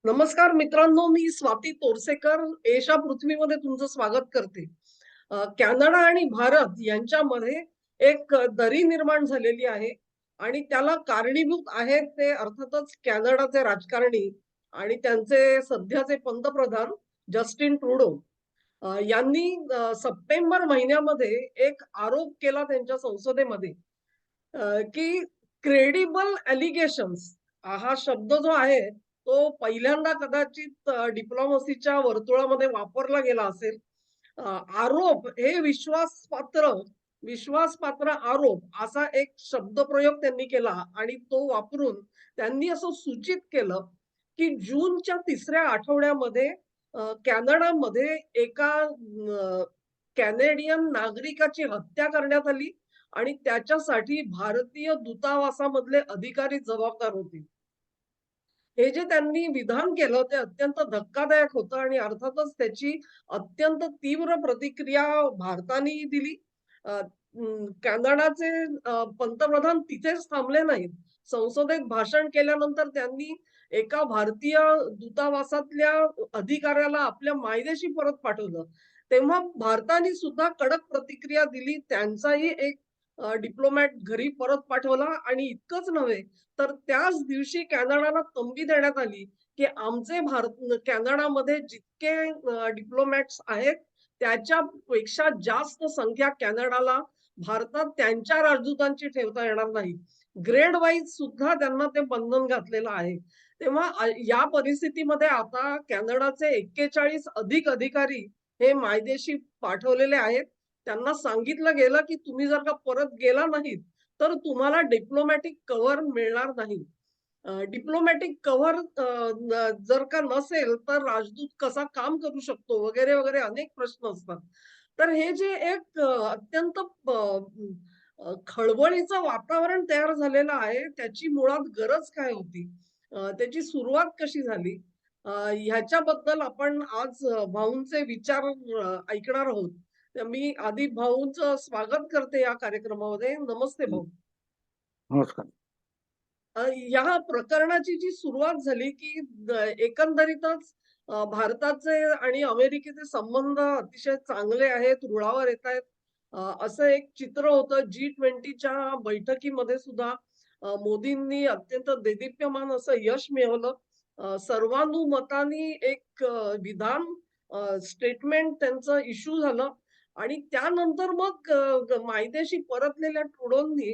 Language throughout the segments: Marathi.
नमस्कार मित्रांनो, मी स्वाती तोरसेकर एशा पृथ्वीमध्ये तुमचं स्वागत करते. कॅनडा आणि भारत यांच्यामध्ये एक दरी निर्माण झालेली आहे आणि त्याला कारणीभूत आहेत ते अर्थातच कॅनडाचे राजकारणी आणि त्यांचे सध्याचे पंतप्रधान जस्टिन ट्रुडो यांनी सप्टेंबर महिन्यामध्ये एक आरोप केला त्यांच्या संसदेमध्ये की क्रेडिबल एलिगेशन्स हा शब्द जो आहे तो पहिल्यांदा कदाचित डिप्लोमसीच्या वर्तुळामध्ये वापरला गेला असेल. आरोप हे विश्वासपात्र आरोप असा एक शब्दप्रयोग त्यांनी केला आणि तो वापरून त्यांनी असं सूचित केलं की जूनच्या 3ऱ्या आठवड्यामध्ये कॅनडामध्ये एका कॅनेडियन नागरिकाची हत्या करण्यात आली आणि त्याच्यासाठी भारतीय दूतावासामधले अधिकारी जबाबदार होते. हे जे त्यांनी विधान केलं ते अत्यंत धक्कादायक होतं आणि अर्थातच त्याची अत्यंत तीव्र प्रतिक्रिया भारताने दिली. कॅनडाचे पंतप्रधान तिथेच थांबले नाहीत. संसदेत भाषण केल्यानंतर त्यांनी एका भारतीय दूतावासातल्या अधिकाऱ्याला आपल्या मायदेशी परत पाठवलं. तेव्हा भारताने सुद्धा कडक प्रतिक्रिया दिली. त्यांचाही एक डिप्लोमॅट घरी परत पाठवला आणि इतकंच नव्हे तर त्याच दिवशी कॅनडाला तंबी देण्यात आली, की आमचे कॅनडामध्ये जितके डिप्लोमॅट्स आहेत, त्याच्यापेक्षा जास्त संख्या कॅनडाला भारतात त्यांच्या राजदूतांची ठेवता येणार नाही. ग्रेड वाईज सुद्धा त्यांना ते बंधन घातलेलं आहे. तेव्हा या परिस्थितीमध्ये आता कॅनडाचे 41 अधिक अधिकारी हे मायदेशी पाठवलेले आहेत. त्यांना सांगितलं गेलं, की तुम्ही जर का परत गेला नाहीत, तर तुम्हाला डिप्लोमॅटिक कव्हर मिळणार नाही. डिप्लोमॅटिक कव्हर जर का नसेल, तर राजदूत कसा काम करू शकतो वगैरे, वगैरे अनेक प्रश्न असतात. तर हे जे एक अत्यंत खळबळीचं वातावरण तयार झालेलं आहे, त्याची मुळात गरज काय होती? त्याची सुरुवात कशी झाली? ह्याच्याबद्दल आपण आज भाऊंचे विचार ऐकणार आहोत. तर मी आधी भाऊंचं स्वागत करते या कार्यक्रमामध्ये. नमस्ते भाऊ. नमस्कार. या प्रकरणाची जी सुरुवात झाली, की एकंदरीतच भारताचे आणि अमेरिकेचे संबंध अतिशय चांगले आहेत, रुळावर येतायत. असं एक चित्र होतं G20च्या बैठकीमध्ये सुद्धा मोदींनी अत्यंत देदीप्यमान असं यश मिळवलं. सर्वानुमतानी एक विधान स्टेटमेंट त्यांचं इश्यू झालं आणि त्यानंतर मग मायदेशी परतलेल्या ट्रुडोंनी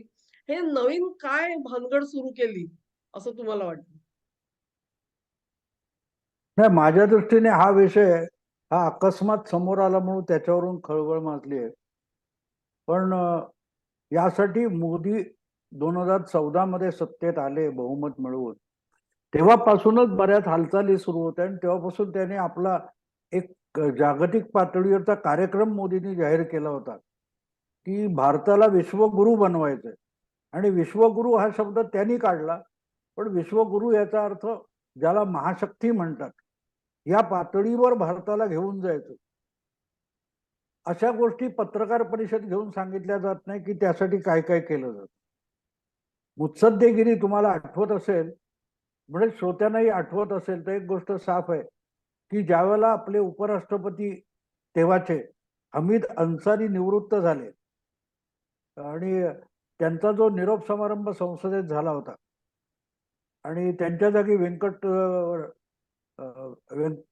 हे नवीन काय भानगड सुरू केली, असं तुम्हाला वाटतं? नाही, माझ्या दृष्टीने हा विषय हा अकस्मात समोर आला म्हणून त्याच्यावरून खळबळ माजली आहे. पण यासाठी मोदी 2014 मध्ये सत्तेत आले बहुमत मिळवून, तेव्हापासूनच बऱ्याच हालचाली सुरू होत्या आणि तेव्हापासून त्याने आपला एक जागतिक पातळीवरचा कार्यक्रम मोदींनी जाहीर केला होता की भारताला विश्वगुरु बनवायचंय. आणि विश्वगुरु हा शब्द त्यांनी काढला, पण विश्वगुरु याचा अर्थ ज्याला महाशक्ती म्हणतात, या पातळीवर भारताला घेऊन जायचं. अशा गोष्टी पत्रकार परिषद घेऊन सांगितल्या जात नाही की त्यासाठी काय काय केलं जातं. मुत्सद्देगिरी तुम्हाला आठवत असेल, म्हणजे श्रोत्यांनाही आठवत असेल, तर एक गोष्ट साफ आहे की ज्यावेळेला आपले उपराष्ट्रपती तेव्हाचे हमीद अन्सारी निवृत्त झाले आणि त्यांचा जो निरोप समारंभ संसदेत झाला होता आणि त्यांच्या जागी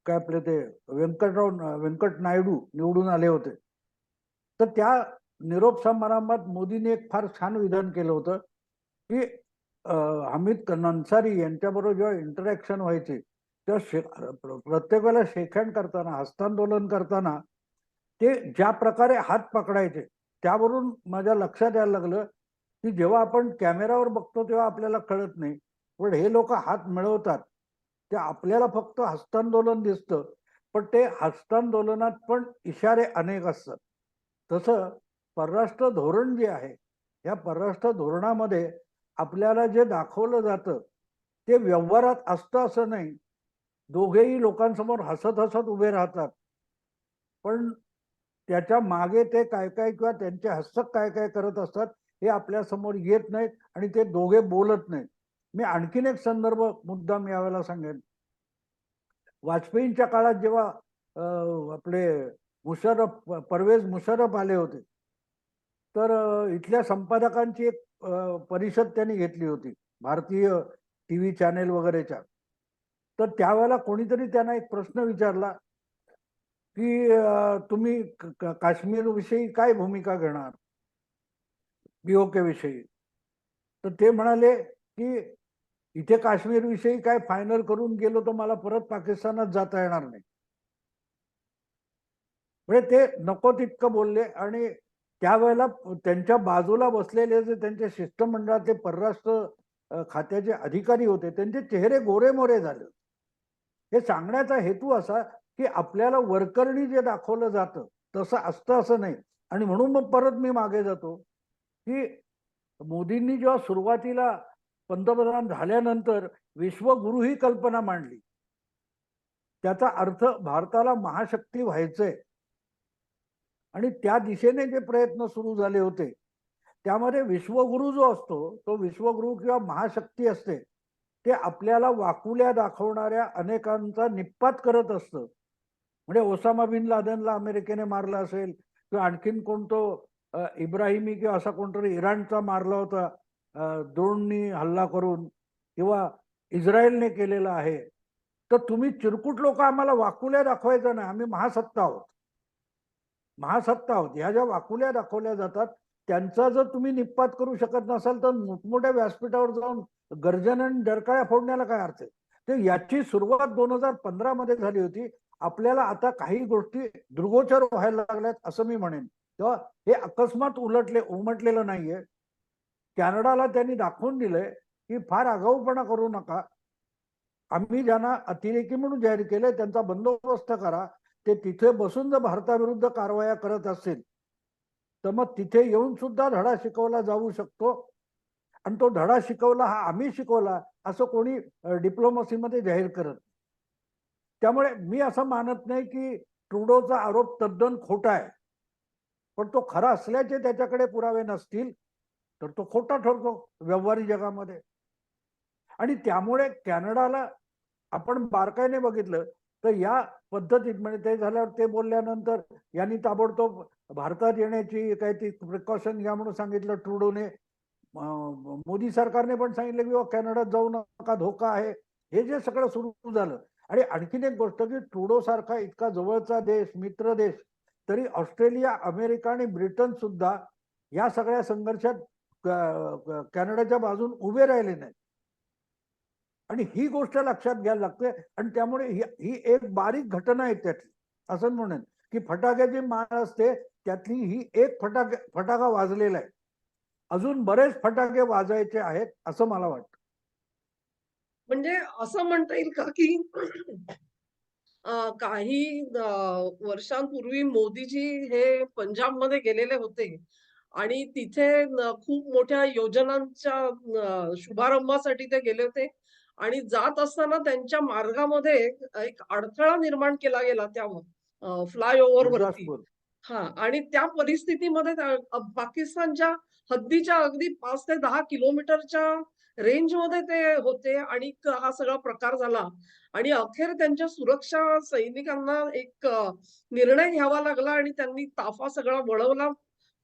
काय आपले ते व्यंकट नायडू निवडून आले होते. तर त्या निरोप समारंभात मोदींनी एक फार छान विधान केलं होतं की हमीद अन्सारी यांच्याबरोबर जेव्हा इंटरॅक्शन व्हायचे तेव्हा प्रत्येक वेळेला शेक हँड करताना, हस्तांदोलन करताना ते ज्या प्रकारे हात पकडायचे, त्यावरून माझ्या लक्षात यायला लागलं की जेव्हा आपण कॅमेरावर बघतो तेव्हा आपल्याला कळत नाही, पण हे लोक हात मिळवतात ते आपल्याला फक्त हस्तांदोलन दिसतं, पण ते हस्तांदोलनात पण इशारे अनेक असतात. तसं परराष्ट्र धोरण जे आहे, या परराष्ट्र धोरणामध्ये आपल्याला जे दाखवलं जातं ते व्यवहारात असतं असं नाही. दोघेही लोकांसमोर हसत हसत उभे राहतात, पण त्याच्या मागे ते काय काय किंवा त्यांचे हस्तक काय काय करत असतात हे आपल्या समोर येत नाहीत आणि ते दोघे बोलत नाहीत. मी आणखीन एक संदर्भ मुद्दाम यावेळेला सांगेन वाजपेयींच्या काळात जेव्हा आपले परवेज मुशर्रफ आले होते, तर इथल्या संपादकांची एक परिषद त्यांनी घेतली होती भारतीय टीव्ही चॅनेल वगैरेच्या. तर त्यावेळेला कोणीतरी त्यांना एक प्रश्न विचारला की तुम्ही काश्मीर विषयी काय भूमिका घेणार, पीओके विषयी. तर ते म्हणाले की इथे काश्मीर विषयी काय फायनल करून गेलो तर मला परत पाकिस्तानात जाता येणार नाही. म्हणजे ते नको तितकं बोलले. आणि त्यावेळेला त्यांच्या बाजूला बसलेले जे त्यांच्या शिष्टमंडळाचे परराष्ट्र खात्याचे अधिकारी होते, त्यांचे चेहरे गोरेमोरे झाले. हे सांगण्याचा हेतू असा की आपल्याला वरकरणी जे दाखवलं जातं तसं असतं असं नाही. आणि म्हणून मग परत मी मागे जातो की मोदींनी जेव्हा सुरुवातीला पंतप्रधान झाल्यानंतर विश्वगुरु ही कल्पना मांडली, त्याचा अर्थ भारताला महाशक्ती व्हायचंय. आणि त्या दिशेने जे प्रयत्न सुरू झाले होते त्यामध्ये विश्वगुरु जो असतो तो विश्वगुरु किंवा महाशक्ती असते, ते आपल्याला वाकुल्या दाखवणाऱ्या अनेकांचा निपात करत असतं. म्हणजे ओसामा बिन लादेनला अमेरिकेने मारलं असेल, किंवा आणखीन कोणतो इब्राहिमी किंवा असा कोणतरी इराणचा मारला होता ड्रोननी हल्ला करून, किंवा इस्रायलने केलेला आहे. तर तुम्ही चिरकुट लोक आम्हाला वाकुल्या दाखवायचं नाही, आम्ही महासत्ता आहोत, महासत्ता आहोत. ह्या ज्या वाकुल्या दाखवल्या जातात त्यांचा जर तुम्ही निपात करू शकत नसाल तर मोठमोठ्या व्यासपीठावर जाऊन गर्जन आणि डरकाळ्या फोडण्याला काय अर्थ आहे. तर याची सुरुवात 2015 मध्ये झाली होती. आपल्याला आता काही गोष्टी दृगोचर व्हायला लागल्यात असं मी म्हणेन. तेव्हा हे अकस्मात उमटलेलं नाहीये. कॅनडाला त्यांनी दाखवून दिलंय की फार आगाऊपणा करू नका, आम्ही ज्यांना अतिरेकी म्हणून जाहीर केले त्यांचा बंदोबस्त करा. ते तिथे बसून जर भारताविरुद्ध कारवाया करत असतील तर मग तिथे येऊन सुद्धा धडा शिकवला जाऊ शकतो. आणि तो धडा शिकवला हा आम्ही शिकवला असं कोणी डिप्लोमसीमध्ये जाहीर करत. त्यामुळे मी असं मानत नाही की ट्रुडोचा आरोप तद्दन खोटा आहे, पण तो खरा असल्याचे त्याच्याकडे पुरावे नसतील तर तो खोटा ठरतो व्यवहारिक जगामध्ये. आणि त्यामुळे कॅनडाला आपण बारकाईने बघितलं तर या पद्धतीत म्हणजे ते झाल्यावर ते बोलल्यानंतर यांनी ताबडतोब भारतात येण्याची काही ती प्रिकॉशन घ्या म्हणून सांगितलं ट्रुडोने. मोदी सरकारने पण सांगितलं की कॅनडात जाऊ नका, धोका आहे. हे जे सगळं सुरू झालं. आणि आणखीन एक गोष्ट की ट्रुडो सारखा इतका जवळचा देश, मित्र देश, तरी ऑस्ट्रेलिया, अमेरिका आणि ब्रिटन सुद्धा या सगळ्या संघर्षात कॅनडाच्या बाजून उभे राहिले नाही. आणि ही गोष्ट लक्षात घ्यायला लागते. आणि त्यामुळे ही एक बारीक घटना आहे त्यातली, असं म्हणेन की फटाक्याची माळ असते त्यातली ही एक फटाका वाजलेला आहे. अजून बरेच फटाके वाजायचे आहेत असं मला वाटतं. म्हणजे असं म्हणता येईल का की काही वर्षांपूर्वी मोदीजी हे पंजाबमध्ये गेलेले होते आणि तिथे खूप मोठ्या योजनांच्या शुभारंभासाठी ते गेले होते आणि जात असताना त्यांच्या मार्गामध्ये एक अडथळा निर्माण केला गेला त्या फ्लायओव्हर वरती. गुरदासपूर. हां. आणि त्या परिस्थितीमध्ये पाकिस्तानच्या हद्दीच्या अगदी 5 ते 10 किलोमीटरच्या रेंजमध्ये ते होते आणि हा सगळा प्रकार झाला. आणि अखेर त्यांच्या सुरक्षा सैनिकांना एक निर्णय घ्यावा लागला आणि त्यांनी ताफा सगळा वळवला.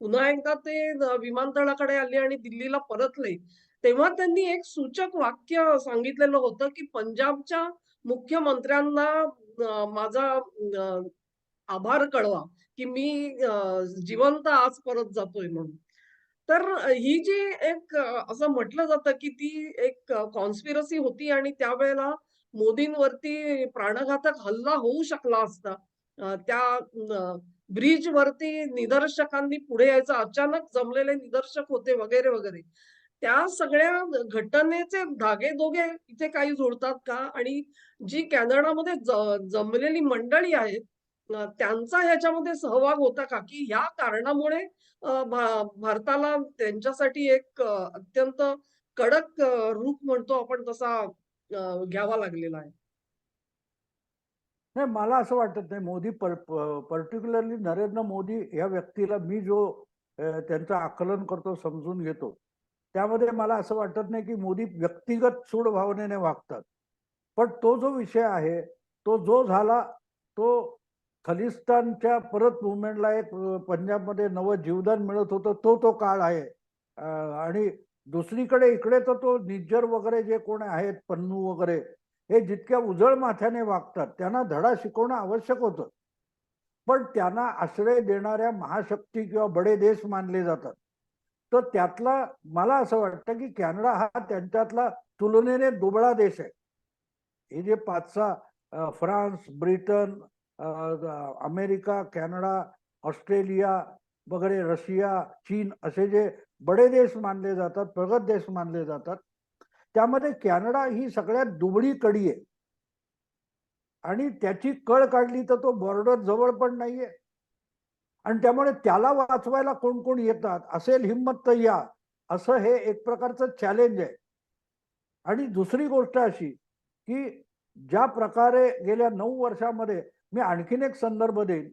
पुन्हा एकदा ते विमानतळाकडे आले आणि दिल्लीला परतले. तेव्हा त्यांनी एक सूचक वाक्य सांगितलेलं होतं, की पंजाबच्या मुख्यमंत्र्यांना माझा आभार कळवा, की मी जिवंत आज परत जातोय म्हणून. तर ही जी एक असं म्हटलं जातं, की ती एक कॉन्स्पिरसी होती आणि त्यावेळेला मोदींवरती प्राणघातक हल्ला होऊ शकला असता. त्या ब्रिजवरती निदर्शकांनी पुढे यायचं, अचानक जमलेले निदर्शक होते वगैरे, वगैरे. त्या सगळ्या घटनेचे धागेदोगे इथे काही जुळतात का? आणि जी कॅनडामध्ये जमलेली मंडळी आहेत, त्यांचा ह्याच्यामध्ये सहभाग होता का? की ह्या कारणामुळे भारताला त्यांच्यासाठी एक अत्यंत कडक रूप म्हणतो आपण तसा घ्यावा लागलेला आहे. नाही, मला असं वाटत नाही. पर्टिक्युलरली नरेंद्र मोदी या व्यक्तीला मी जो त्यांचं आकलन करतो, समजून घेतो, त्यामध्ये मला असं वाटत नाही की मोदी व्यक्तिगत सूड भावनेने वागतात. पण तो जो विषय आहे तो जो झाला तो खलिस्तानच्या परत मुवमेंटला एक पंजाबमध्ये नवं जीवदान मिळत होतं, तो काळ आहे. आणि दुसरीकडे इकडे तर तो निज्जर वगैरे जे कोण आहेत, पन्नू वगैरे, हे जितक्या उजळ माथ्याने वागतात त्यांना धडा शिकवणं आवश्यक होतं. पण त्यांना आश्रय देणाऱ्या महाशक्ती किंवा बडे देश मानले जातात. तर त्यातला मला असं वाटतं की कॅनडा हा त्यांच्यातला तुलनेने दुबळा देश आहे. हे जे 5-6 France, Britain, America, Canada, Australia वगैरे, रशिया, चीन असे जे बडे देश मानले जातात, प्रगत देश मानले जातात, त्यामध्ये कॅनडा ही सगळ्यात दुबळी कडी आहे. आणि त्याची कळ काढली तर तो बॉर्डर जवळ पण नाहीये. आणि त्यामुळे त्याला वाचवायला कोण कोण येतात, असेल हिम्मत तर या, असं हे एक प्रकारचं चॅलेंज आहे. आणि दुसरी गोष्ट अशी की ज्या प्रकारे गेल्या 9 वर्षामध्ये, मी आणखीन एक संदर्भ देईन,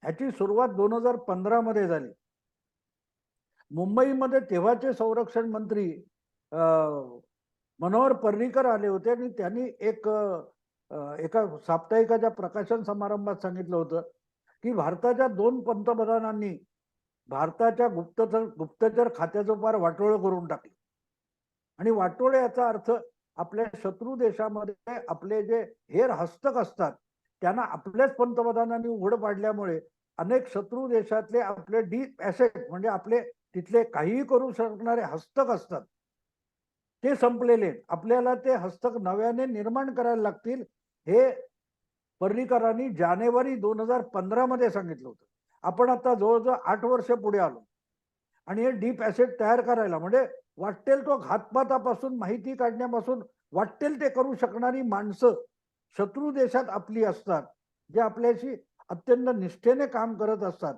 ह्याची सुरुवात 2015 मध्ये झाली. मुंबईमध्ये तेव्हाचे संरक्षण मंत्री मनोहर पर्रीकर आले होते आणि त्यांनी एका साप्ताहिकाच्या प्रकाशन समारंभात सांगितलं होतं की भारताच्या 2 पंतप्रधानांनी भारताच्या गुप्तचर खात्याचं फार वाटोळं करून टाकलं. आणि वाटोळे याचा अर्थ आपल्या शत्रू देशामध्ये आपले जे हेर हस्तक असतात त्यांना आपल्याच पंतप्रधानांनी उघड पाडल्यामुळे अनेक शत्रू देशातले आपले डीप ॲसेट, म्हणजे आपले तिथले काहीही करू शकणारे हस्तक असतात, ते संपलेले. आपल्याला ते हस्तक नव्याने निर्माण करायला लागतील, हे पर्रीकरांनी जानेवारी 2015 मध्ये सांगितलं होतं. आपण आता जवळजवळ 8 वर्ष पुढे आलो आणि हे डीप ॲसेट तयार करायला, म्हणजे वाटेल तो घातपातापासून, माहिती काढण्यापासून वाटेल ते करू शकणारी माणसं शत्रू देशात आपली असतात, जे आपल्याशी अत्यंत निष्ठेने काम करत असतात.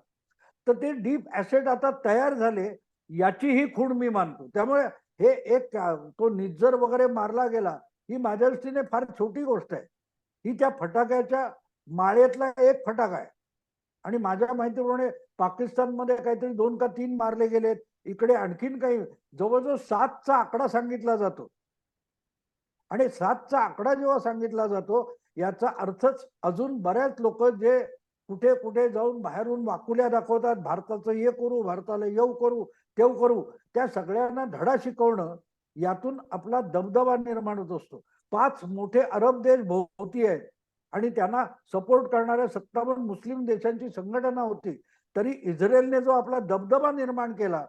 तर ते डीप ॲसेट आता तयार झाले, याची ही खूण मी मानतो. त्यामुळे हे एक तो निज्जर वगैरे मारला गेला, ही माझ्या दृष्टीने फार छोटी गोष्ट आहे. ही त्या फटाक्याच्या माळेतला एक फटाका आहे. आणि माझ्या माहितीप्रमाणे पाकिस्तानमध्ये काहीतरी 2 का 3 मारले गेलेत. इकडे आणखीन काही जवळजवळ 7चा आकडा सांगितला जातो. आणि 7चा आकडा जेव्हा सांगितला जातो, याचा अर्थच अजून बऱ्याच लोक जे कुठे कुठे जाऊन बाहेरून वाकुल्या दाखवतात, भारताचं हे करू, भारताला येऊ करू, तेव करू, त्या सगळ्यांना धडा शिकवणं, यातून आपला दबदबा निर्माण होत असतो. 5 मोठे अरब देश भोवती आहेत आणि त्यांना सपोर्ट करणाऱ्या 57 मुस्लिम देशांची संघटना होती. तरी इस्रायलने जो आपला दबदबा निर्माण केला,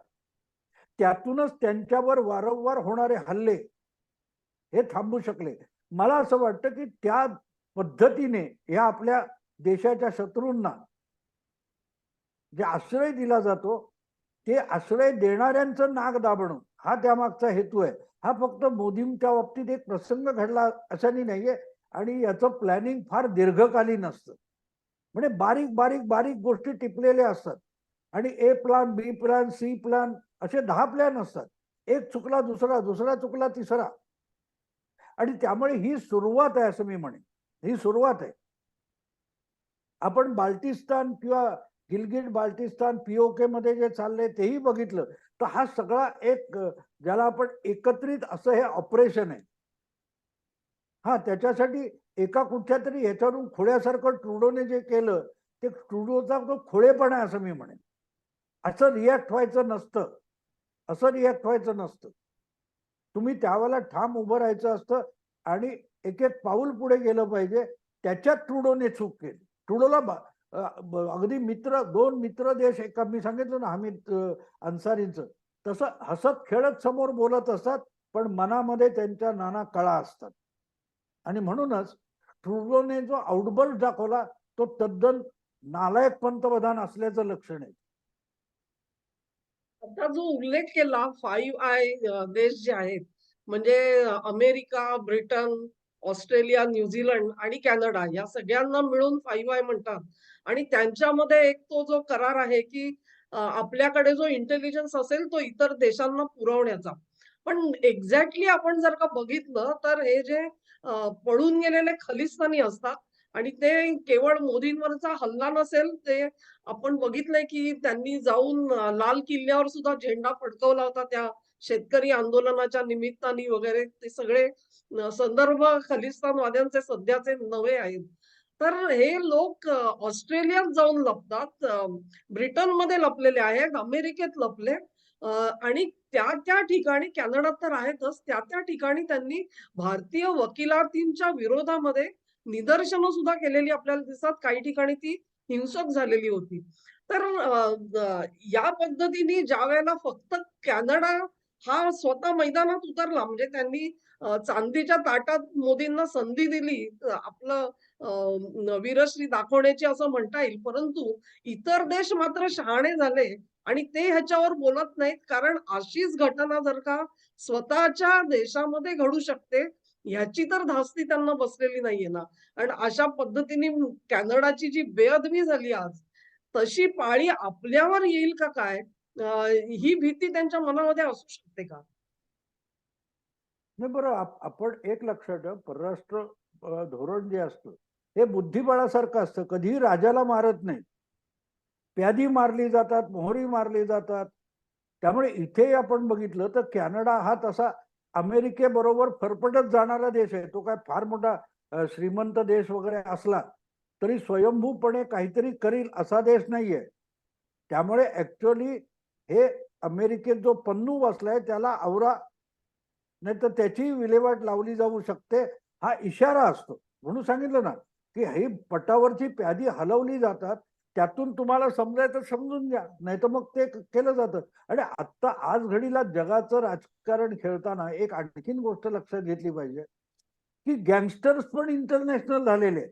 त्यातूनच त्यांच्यावर वारंवार होणारे हल्ले हे थांबू शकले. मला असं वाटतं की त्या पद्धतीने या आपल्या देशाच्या शत्रूंना जे आश्रय दिला जातो, ते आश्रय देणाऱ्यांचं नाक दाबणं हा त्यामागचा हेतू आहे. हा फक्त मोदींच्या बाबतीत एक प्रसंग घडला अशाने नाहीये. आणि याचं प्लॅनिंग फार दीर्घकालीन असतं. म्हणजे बारीक बारीक बारीक गोष्टी टिपलेल्या असतात. आणि ए प्लॅन, बी प्लॅन, सी प्लॅन असे 10 प्लॅन असतात. एक चुकला दुसरा, दुसरा चुकला तिसरा. आणि त्यामुळे ही सुरुवात आहे असं मी म्हणेन. ही सुरुवात आहे. आपण बाल्टिस्तान किंवा गिलगिट बाल्टिस्तान पीओके मध्ये जे चाललंय तेही बघितलं, तर हा सगळा एक ज्याला आपण एकत्रित असं हे ऑपरेशन आहे. हा, त्याच्यासाठी एका कुठच्या तरी ह्याच्यावरून खोड्यासारखं ट्रुडोने जे केलं, ते ट्रुडोचा तो खोडेपणा आहे असं मी म्हणेन. असं रिॲक्ट व्हायचं नसतं. असं रिॲक्ट व्हायचं नसतं. तुम्ही त्यावेळेला ठाम उभं राहायचं असतं आणि एक एक पाऊल पुढे गेलं पाहिजे. त्याच्यात ट्रुडोने चूक केली. ट्रुडोला अगदी मित्र, 2 मित्र देश, एका मी सांगितलं ना हमीद अन्सारींचं, तसं हसत खेळत समोर बोलत असतात, पण मनामध्ये त्यांच्या नाना कळा असतात. आणि म्हणूनच ट्रुडोने जो आउटबर्स्ट दाखवला, तो तद्दन नालायक पंतप्रधान असल्याचं लक्षण आहे. आता जो उल्लेख केला 5 आय देश जे आहेत, म्हणजे अमेरिका, ब्रिटन, ऑस्ट्रेलिया, न्यूझीलंड आणि कॅनडा या सगळ्यांना मिळून 5 आय म्हणतात. आणि त्यांच्यामध्ये एक तो जो करार आहे की आपल्याकडे जो इंटेलिजन्स असेल तो इतर देशांना पुरवण्याचा. पण एक्झॅक्टली आपण जर का बघितलं तर हे जे पळून गेलेले खलिस्तानी असतात आणि ते केवळ मोदींवरचा हल्ला नसेल, ते आपण बघितलंय की त्यांनी जाऊन लाल किल्ल्यावर सुद्धा झेंडा फडकवला होता त्या शेतकरी आंदोलनाच्या निमित्ताने वगैरे. ते सगळे संदर्भ खलिस्तानवाद्यांचे सध्याचे नवे आहेत. तर हे लोक ऑस्ट्रेलियात जाऊन लपतात, ब्रिटनमध्ये लपलेले आहेत, अमेरिकेत लपले, आणि त्या ठिकाणी कॅनडात तर आहेतच, त्या ठिकाणी त्यांनी भारतीय वकिलातींच्या विरोधामध्ये निदर्शनं सुद्धा केलेली आपल्याला दिसतात. काही ठिकाणी ती हिंसक झालेली होती. तर या पद्धतीने ज्यावेळेला फक्त कॅनडा हा स्वतः मैदानात उतरला, म्हणजे त्यांनी चांदीच्या ताटात मोदींना संधी दिली आपलं वीरश्री दाखवण्याची असं म्हणता येईल. परंतु इतर देश मात्र शहाणे झाले आणि ते ह्याच्यावर बोलत नाहीत. कारण अशीच घटना जर का स्वतःच्या देशामध्ये घडू शकते, ह्याची तर धास्ती त्यांना बसलेली नाहीये ना. आणि अशा पद्धतीने कॅनडाची जी बेअदबी झाली आज, तशी पाळी आपल्यावर येईल का काय? ही भीती त्यांच्या मनामध्ये असू शकते का? नाही बरं, आपण एक लक्षात ठेवा, परराष्ट्र धोरण जे असतं हे बुद्धिबळासारखं असतं. कधीही राजाला मारत नाही, प्यादी मारली जातात, मोहरी मारली जातात. त्यामुळे इथे आपण बघितलं तर कॅनडा हा तसा अमेरिकेबरोबर फरफटत जाणारा देश आहे. तो काय फार मोठा श्रीमंत देश वगैरे असला तरी स्वयंभूपणे काहीतरी करील असा देश नाहीये. त्यामुळे ऍक्च्युअली हे अमेरिकेत जो पन्नू बसलाय त्याला आवरा, नाही तर त्याची विल्हेवाट लावली जाऊ शकते, हा इशारा असतो. म्हणून सांगितलं ना की ही पटावरची प्यादी हलवली जातात, त्यातून तुम्हाला समजायचं समजून घ्या, नाही तर मग ते केलं जातं. आणि आता आज घडीला जगाचं राजकारण खेळताना एक आणखीन गोष्ट लक्षात घेतली पाहिजे की गँगस्टर्स पण इंटरनॅशनल झालेले आहेत.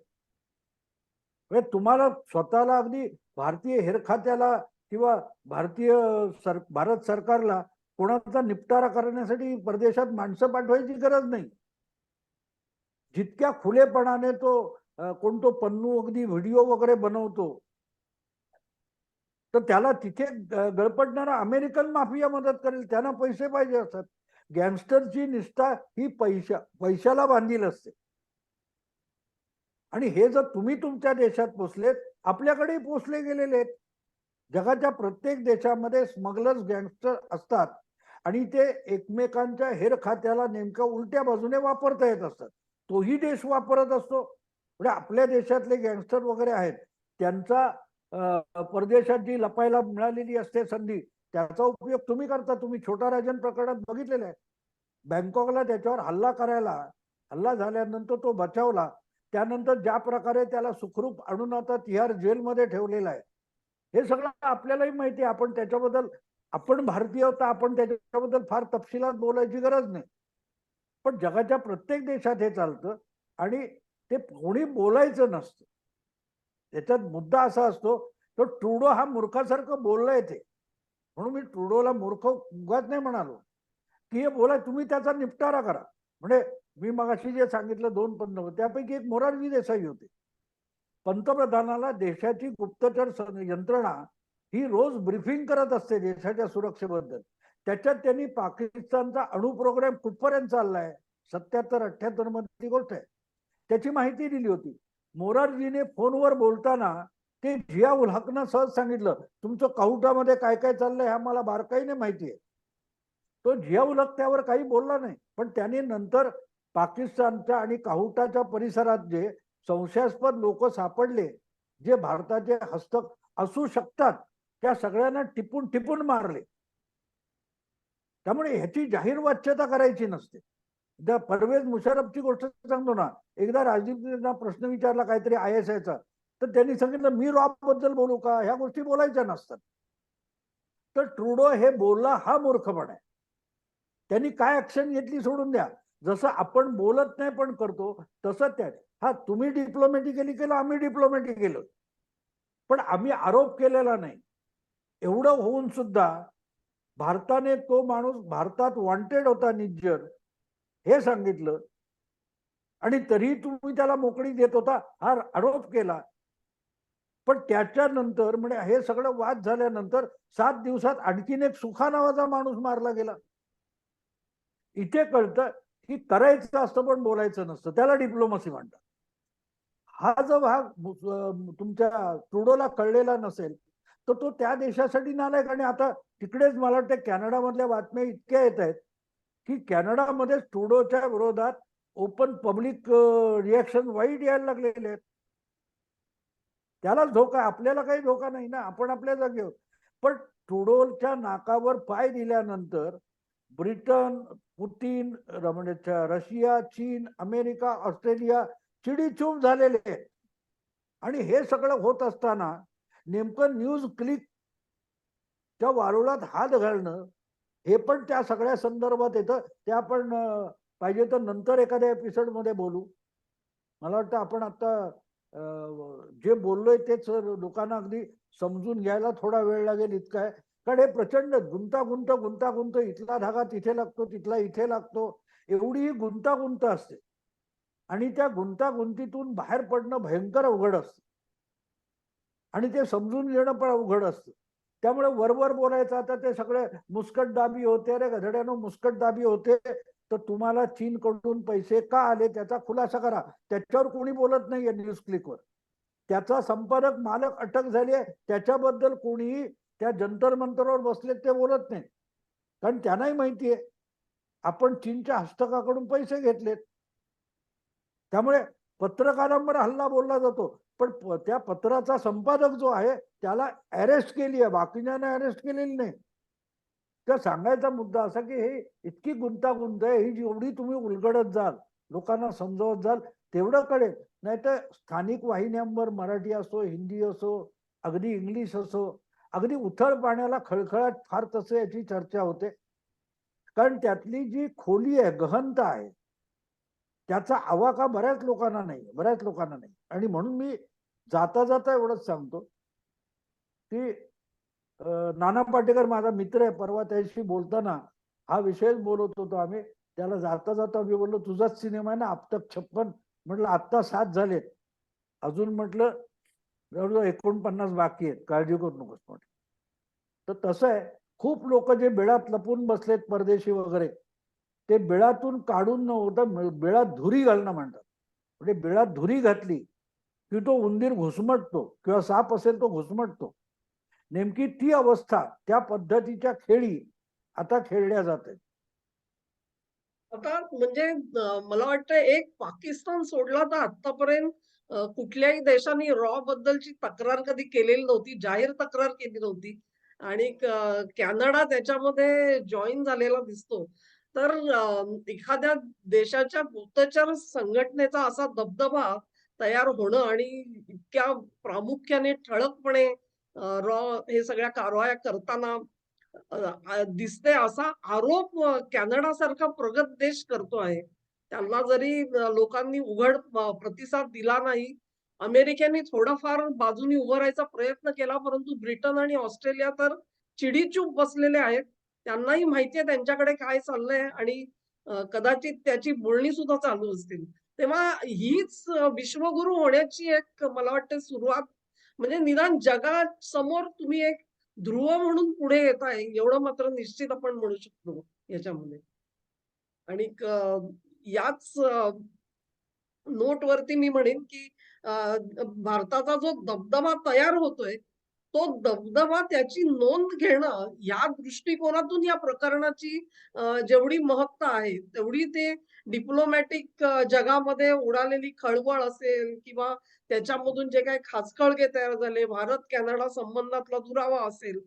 म्हणजे तुम्हाला स्वतःला अगदी भारतीय हेरखात्याला किंवा भारत सरकारला कोणाचा निपटारा करण्यासाठी परदेशात माणसं पाठवायची गरज नाही. जितक्या खुलेपणाने तो कोण तो पन्नू अगदी व्हिडिओ वगैरे बनवतो, तर त्याला तिथे गळपटणारा अमेरिकन माफिया मदत करेल. त्यांना पैसे पाहिजे असतात. गँगस्टरची निष्ठा ही पैशाला बांधील असते. आणि हे जर तुम्ही तुमच्या देशात पोचलेत, आपल्याकडेही पोचले गेलेले आहेत. जगाच्या प्रत्येक देशामध्ये स्मगलर्स, गँगस्टर असतात आणि ते एकमेकांच्या हेर खात्याला नेमक्या उलट्या बाजूने वापरता येत असतात. तोही देश वापरत असतो. म्हणजे आपल्या देशातले गँगस्टर वगैरे आहेत, त्यांचा परदेशात जी लपायला मिळालेली असते संधी, त्याचा उपयोग तुम्ही करता. तुम्ही छोटा राजन प्रकरणात बघितलेलं आहे. बँकॉकला त्याच्यावर हल्ला झाल्यानंतर तो बचावला. त्यानंतर ज्या प्रकारे त्याला सुखरूप आणून आता तिहार जेलमध्ये ठेवलेला आहे, हे सगळं आपल्यालाही माहिती आहे. आपण भारतीय होता, आपण त्याच्याबद्दल फार तपशिलात बोलायची गरज नाही. पण जगाच्या प्रत्येक देशात हे चालतं आणि ते कोणी बोलायचं नसतं. त्याच्यात मुद्दा असा असतो, तो ट्रुडो हा मूर्खासारखं बोललाय ते. म्हणून मी ट्रुडोला मूर्ख उगाच नाही म्हणालो की हे बोला, तुम्ही त्याचा निपटारा करा. म्हणजे मी मगाशी जे सांगितलं 2 पंतप्रधान, त्यापैकी एक मोरारजी देसाई होते. पंतप्रधानाला देशाची गुप्तचर यंत्रणा ही रोज ब्रीफिंग करत असते देशाच्या सुरक्षेबद्दल. त्याच्यात त्यांनी पाकिस्तानचा अणु प्रोग्राम कुठपर्यंत चाललाय, 77-78 मध्ये गोष्ट आहे, त्याची माहिती दिली होती. मोरारजीने फोनवर बोलताना ते जिया उल हकनं सहज सांगितलं, तुमचं काहुटामध्ये काय काय चाललंय हा मला बारकाईने माहिती आहे. तो जिया उल हक त्यावर काही बोलला नाही. पण त्याने नंतर पाकिस्तानच्या आणि काहुटाच्या परिसरात जे संशयास्पद लोक सापडले, जे भारताचे हस्तक असू शकतात, त्या सगळ्यांना टिपून टिपून मारले. त्यामुळे ह्याची जाहीर वाच्यता करायची नसते. त्या परवेज मुशर्रफची गोष्ट सांगतो ना, एकदा राजदीपना प्रश्न विचारला काहीतरी ISIचा, तर त्यांनी सांगितलं मी रॉ बद्दल बोलू का, ह्या गोष्टी बोलायच्या नसतात. तर ट्रुडो हे बोलला हा मूर्खपणा आहे. त्यांनी काय ऍक्शन घेतली सोडून द्या. जसं आपण बोलत नाही पण करतो तसं त्या, हा तुम्ही डिप्लोमॅटिकली केलं, आम्ही डिप्लोमॅटिक केलं, पण आम्ही आरोप केलेला नाही. एवढं होऊन सुद्धा भारताने तो माणूस भारतात वॉन्टेड होता निज्जर हे सांगितलं आणि तरी तुम्ही त्याला मोकळी देत होता हा आरोप केला. पण त्याच्यानंतर म्हणजे हे सगळं वाद झाल्यानंतर 7 दिवसात आणखीन एक सुखा नावाचा माणूस मारला गेला. इथे कळतं की करायचं असतं पण बोलायचं नसतं, त्याला डिप्लोमसी म्हणतात. हा जो भाग तुमच्या ट्रुडोला कळलेला नसेल तर तो त्या देशासाठी नालायक. आणि आता तिकडेच मला वाटतं कॅनडामधल्या बातम्या इतक्या येत आहेत की कॅनडामध्ये ट्रुडोच्या विरोधात ओपन पब्लिक रिॲक्शन वाईट यायला लागलेले आहेत. त्यालाच धोका, आपल्याला काही धोका नाही ना, आपण आपल्या जागी आहोत. पण ट्रुडोच्या नाकावर पाय दिल्यानंतर ब्रिटन, पुतीन, म्हणजे रशिया, चीन, अमेरिका, ऑस्ट्रेलिया चिडीचूप झालेले आहेत. आणि हे सगळं होत असताना नेमकं न्यूज क्लिकच्या वारुळात हात घालणं हे पण त्या सगळ्या संदर्भात येतं. ते आपण पाहिजे तर नंतर एखाद्या एपिसोडमध्ये बोलू. मला वाटतं आपण आता जे बोललोय तेच लोकांना अगदी समजून घ्यायला थोडा वेळ लागेल इतका आहे. कारण हे प्रचंड गुंतागुंत, इथला धागा तिथे लागतो, तिथला इथे लागतो, एवढी गुंतागुंत असते. आणि त्या गुंतागुंतीतून बाहेर पडणं भयंकर अवघड असतं आणि ते समजून घेणं पण अवघड असतं. त्यामुळे वरवर बोलायचं, आता ते सगळे मुस्कटदाबी होते रे गधड्यानो, मुस्कटदाबी होते, तर तुम्हाला चीन कडून पैसे का आले त्याचा खुलासा करा. त्याच्यावर कोणी बोलत नाहीये न्यूज क्लिकवर. त्याचा संपादक मालक अटक झाली आहे, त्याच्याबद्दल कोणीही त्या जंतर मंतरवर बसलेत ते बोलत नाही. कारण त्यांनाही माहिती आहे आपण चीनच्या हस्तकाकडून पैसे घेतलेत. त्यामुळे पत्रकारांवर हल्ला बोलला जातो, पण त्या पत्राचा संपादक जो आहे त्याला अरेस्ट केली आहे, बाकीच्यांना अरेस्ट केलेली नाही. तर सांगायचा मुद्दा असा की हे इतकी गुंतागुंत आहे, ही जेवढी तुम्ही उलगडत जाल, लोकांना समजावत जाल, तेवढं कळेल. नाहीतर स्थानिक वाहिन्यांवर मराठी असो, हिंदी असो, अगदी इंग्लिश असो, अगदी उथळ पाण्याला खळखळाट फार तसं याची चर्चा होते. कारण त्यातली जी खोली आहे, गहनता आहे, त्याचा आवाका बऱ्याच लोकांना नाही. आणि म्हणून मी जाता जाता एवढंच सांगतो की नाना पाटेकर माझा मित्र आहे, परवा त्याशी बोलताना हा विषयच बोलत होतो आम्ही. त्याला जाता जाता मी बोललो, तुझाच सिनेमा आहे ना अब तक 56. म्हटलं आत्ता 7 झालेत, अजून म्हटलं जवळजवळ 49 बाकी आहेत, काळजी करू नकोस म्हटलं. तर तसं आहे, खूप लोक जे बिळात लपून बसलेत परदेशी वगैरे, ते बिळातून काढून न होता बिळात धुरी घालणं म्हणतात. म्हणजे बिळात धुरी घातली की तो उंदीर घुसमटतो किंवा साप असेल तो घुसमटतो. नेमकी ती अवस्था, त्या पद्धतीच्या खेळी आता खेळल्या जात आहेत. आता म्हणजे मला वाटतं एक पाकिस्तान सोडला तर आतापर्यंत कुठल्याही देशाने रॉ बद्दलची तक्रार कधी केलेली नव्हती, जाहीर तक्रार केली नव्हती. आणि कॅनडा त्याच्यामध्ये जॉईन झालेला दिसतो. तर एखाद्या देशाच्या गुप्तचर संघटनेचा असा दबदबा तयार होणं आणि इतक्या प्रामुख्याने ठळकपणे रॉ हे सगळ्या कारवाया करताना दिसते, असा आरोप कॅनडासारखा प्रगत देश करतो आहे. त्यांना जरी लोकांनी उघड प्रतिसाद दिला नाही. अमेरिकेने थोडाफार बाजूने उभं राहायचा प्रयत्न केला, परंतु ब्रिटन आणि ऑस्ट्रेलिया तर चिडीचूप बसलेले आहेत. त्यांनाही माहिती आहे त्यांच्याकडे काय चाललंय आणि कदाचित त्याची बोलणी सुद्धा चालू असतील. तेव्हा हीच विश्वगुरू होण्याची एक मला वाटतं सुरुवात, म्हणजे निदान जगासमोर तुम्ही एक ध्रुव म्हणून पुढे येत आहे, एवढं मात्र निश्चित आपण म्हणू शकतो याच्यामध्ये. आणि याच नोटवरती मी म्हणेन की भारताचा जो दबदबा तयार होतोय, तो दबदबा त्याची नोंद घेणं या दृष्टिकोनातून या प्रकरणाची जेवढी महत्ता आहे, तेवढी ते डिप्लोमॅटिक जगामध्ये उडालेली खळबळ असेल किंवा त्याच्यामधून जे काही खाचखळगे तयार झाले, भारत कॅनडा संबंधातला दुरावा असेल,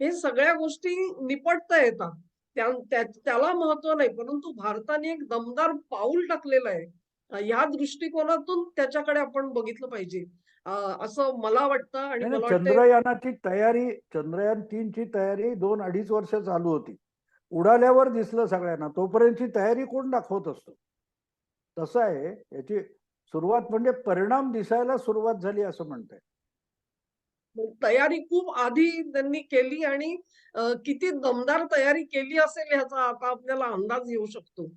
हे सगळ्या गोष्टी निपटता येतात. त्याला महत्व नाही, परंतु भारताने एक दमदार पाऊल टाकलेलं आहे. या दृष्टिकोनातून त्याच्याकडे आपण बघितलं पाहिजे. असं मला वाटतं आणि नाही, मला वाटतंय चंद्रयानाची तयारी, चंद्रयान 3 ची तयारी 2-2.5 वर्ष चालू होती. उडाल्यावर दिसलं सगळ्यांना, तोपर्यंतची तयारी कोण दाखवत असतो. तसं आहे, याची सुरुवात म्हणजे परिणाम दिसायला सुरुवात झाली असं म्हणताय. तयारी खूप आधी त्यांनी केली आणि किती दमदार तयारी केली असेल ह्याचा आता आपल्याला अंदाज येऊ शकतो.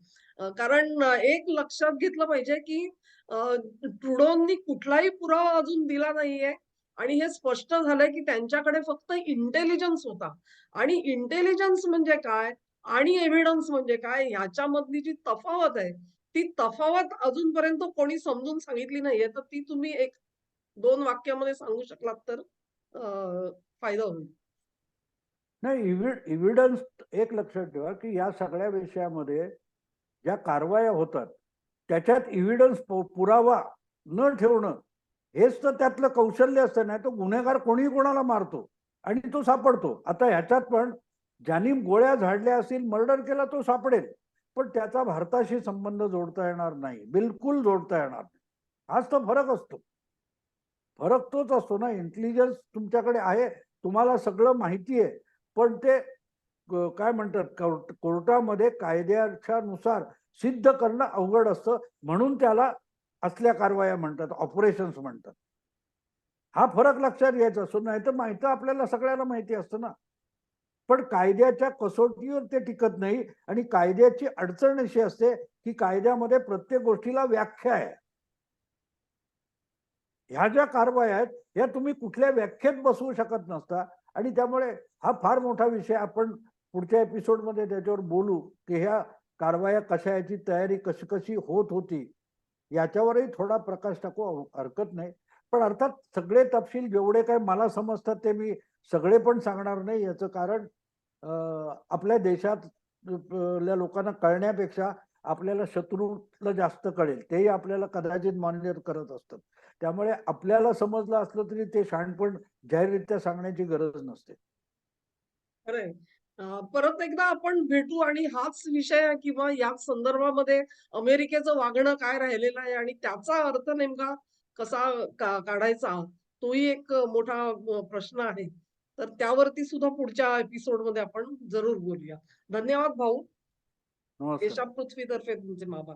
कारण एक लक्षात घेतलं पाहिजे की ट्रुडोंनी कुठलाही पुरावा अजून दिला नाहीये आणि हे स्पष्ट झालंय की त्यांच्याकडे फक्त इंटेलिजन्स होता. आणि इंटेलिजन्स म्हणजे काय आणि एव्हिडन्स म्हणजे काय ह्याच्यामधली जी तफावत आहे, ती तफावत अजूनपर्यंत कोणी समजून सांगितली नाहीये. तर ती तुम्ही 1-2 वाक्यामध्ये सांगू शकलात तर फायदा होईल. नाही, एव्हिडन्स एक लक्षात ठेवा की या सगळ्या विषयामध्ये ज्या कारवाया होतात त्याच्यात एव्हिडन्स पुरावा न ठेवणं हेच तर त्यातलं कौशल्य असतं. नाही तो गुन्हेगार कोणीही कोणाला मारतो आणि तो सापडतो. आता ह्याच्यात पण ज्यांनी गोळ्या झाडल्या असतील, मर्डर केला, तो सापडेल, पण त्याचा भारताशी संबंध जोडता येणार नाही, बिलकुल जोडता येणार नाही. हाच तर फरक असतो. फरक तोच असतो ना. इंटेलिजन्स तुमच्याकडे आहे, तुम्हाला सगळं माहिती आहे, पण ते काय म्हणतात, कोर्टामध्ये कायद्याच्या नुसार सिद्ध करणं अवघड असतं. म्हणून त्याला असल्या कारवाया म्हणतात, ऑपरेशन्स म्हणतात. हा फरक लक्षात घ्यायचा असतो. नाही तर माहिती आपल्याला सगळ्याला माहिती असतं ना. पण कायद्याच्या कसोटीवर ते टिकत नाही. आणि कायद्याची अडचण अशी असते की कायद्यामध्ये प्रत्येक गोष्टीला व्याख्या आहे. ह्या ज्या कारवाया आहेत, ह्या तुम्ही कुठल्या व्याख्येत बसवू शकत नसता. आणि त्यामुळे हा फार मोठा विषय, आपण पुढच्या एपिसोडमध्ये त्याच्यावर बोलू की ह्या कारवाया कशा, याची तयारी कशी कशी होत होती, याच्यावरही थोडा प्रकाश टाकू हरकत नाही. पण अर्थात सगळे तपशील जेवढे काही मला समजतात ते मी सगळे पण सांगणार नाही. याचं कारण आपल्या देशातल्या लोकांना कळण्यापेक्षा आपल्याला शत्रूला जास्त कळेल, तेही आपल्याला कदाचित मॉनिटर करत असतात. त्यामुळे आपल्याला समजलं असलं तरी ते शहाणपण जाहीररित्या सांगण्याची गरज नसते. खरंय. परत एकदा आपण भेटू आणि हाच विषय किंवा याच संदर्भामध्ये अमेरिकेचं वागणं काय राहिलेलं आहे आणि त्याचा अर्थ नेमका कसा काढायचा, तोही एक मोठा प्रश्न आहे. तर त्यावरती सुद्धा पुढच्या एपिसोडमध्ये आपण जरूर बोलूया. धन्यवाद भाऊ. नमस्कार. देशा पृथ्वीतर्फे तुमचे आभार.